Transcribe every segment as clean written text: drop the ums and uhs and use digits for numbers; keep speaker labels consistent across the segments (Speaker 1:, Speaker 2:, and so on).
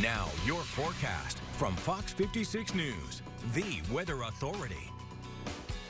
Speaker 1: Now, your forecast from Fox 56 News, the weather authority.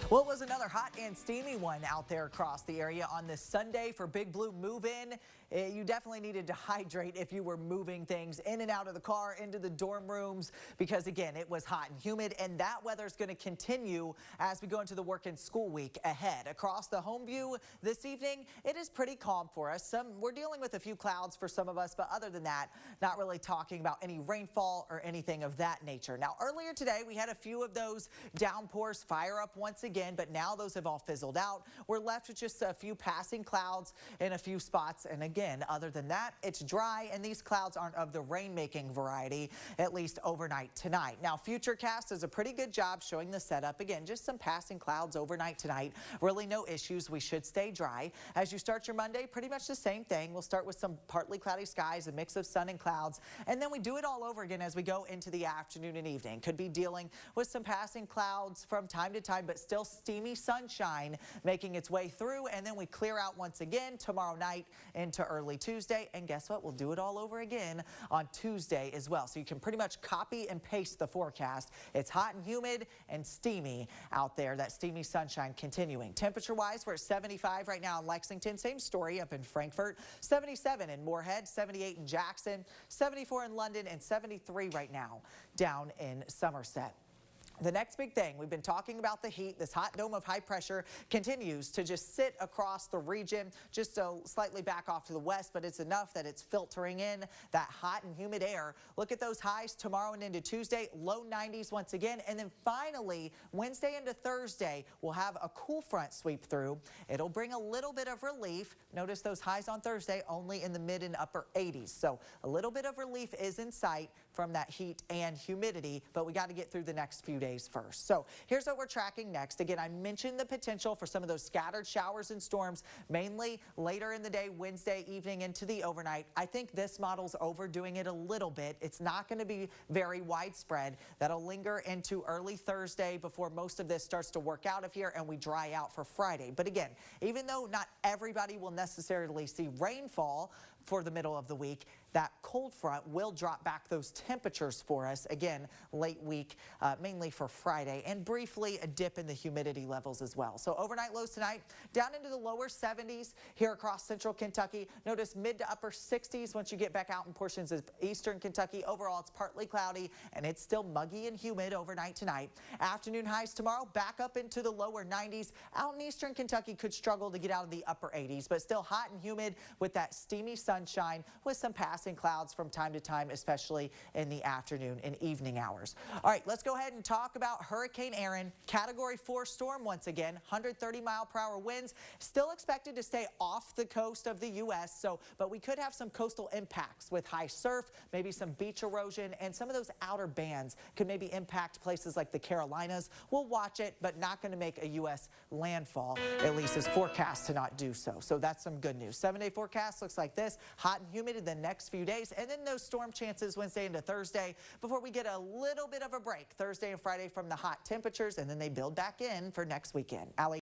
Speaker 2: Well, it was another hot and steamy one out there across the area on this Sunday for Big Blue move-in. You definitely needed to hydrate if you were moving things in and out of the car, into the dorm rooms, because again, it was hot and humid, and that weather is going to continue as we go into the work and school week ahead. Across the home view this evening, it is pretty calm for us. We're dealing with a few clouds for some of us, but other than that, not really talking about any rainfall or anything of that nature. Now, earlier today, we had a few of those downpours fire up once again, but now those have all fizzled out. We're left with just a few passing clouds in a few spots, and again, other than that, it's dry, and these clouds aren't of the rain-making variety, at least overnight tonight. Now, Futurecast does a pretty good job showing the setup. Again, just some passing clouds overnight tonight. Really no issues. We should stay dry. As you start your Monday, pretty much the same thing. We'll start with some partly cloudy skies, a mix of sun and clouds, and then we do it all over again as we go into the afternoon and evening. Could be dealing with some passing clouds from time to time, but still steamy sunshine making its way through, and then we clear out once again tomorrow night into early Tuesday, and guess what? We'll do it all over again on Tuesday as well. So you can pretty much copy and paste the forecast. It's hot and humid and steamy out there. That steamy sunshine continuing. Temperature-wise, we're at 75 right now in Lexington. Same story up in Frankfort. 77 in Moorhead, 78 in Jackson, 74 in London, and 73 right now down in Somerset. The next big thing, we've been talking about the heat. This hot dome of high pressure continues to just sit across the region, just so slightly back off to the west, but it's enough that it's filtering in that hot and humid air. Look at those highs tomorrow and into Tuesday, low 90s once again. And then finally, Wednesday into Thursday, we'll have a cool front sweep through. It'll bring a little bit of relief. Notice those highs on Thursday only in the mid and upper 80s. So a little bit of relief is in sight from that heat and humidity, but we got to get through the next few days first. So here's what we're tracking next. Again, I mentioned the potential for some of those scattered showers and storms, mainly later in the day, Wednesday evening into the overnight. I think this model's overdoing it a little bit. It's not going to be very widespread. That'll linger into early Thursday before most of this starts to work out of here and we dry out for Friday. But again, even though not everybody will necessarily see rainfall for the middle of the week, that cold front will drop back those temperatures for us again late week, mainly for Friday, and briefly a dip in the humidity levels as well. So overnight lows tonight down into the lower 70s here across central Kentucky. Notice mid to upper 60s once you get back out in portions of eastern Kentucky. Overall, it's partly cloudy and it's still muggy and humid overnight tonight. Afternoon highs tomorrow back up into the lower 90s. Out in eastern Kentucky could struggle to get out of the upper 80s, but still hot and humid with that steamy sunshine with some passing clouds from time to time, especially in the afternoon and evening hours. All right, let's go ahead and talk about Hurricane Erin. Category 4 storm once again, 130-mile-per-hour winds, still expected to stay off the coast of the U.S., but we could have some coastal impacts with high surf, maybe some beach erosion, and some of those outer bands could maybe impact places like the Carolinas. We'll watch it, but not going to make a U.S. landfall, at least is forecast to not do so. So that's some good news. 7-day forecast looks like this, hot and humid in the next few days, and then those storm chances Wednesday into Thursday before we get a little bit of a break Thursday and Friday from the hot temperatures, and then they build back in for next weekend. Allie.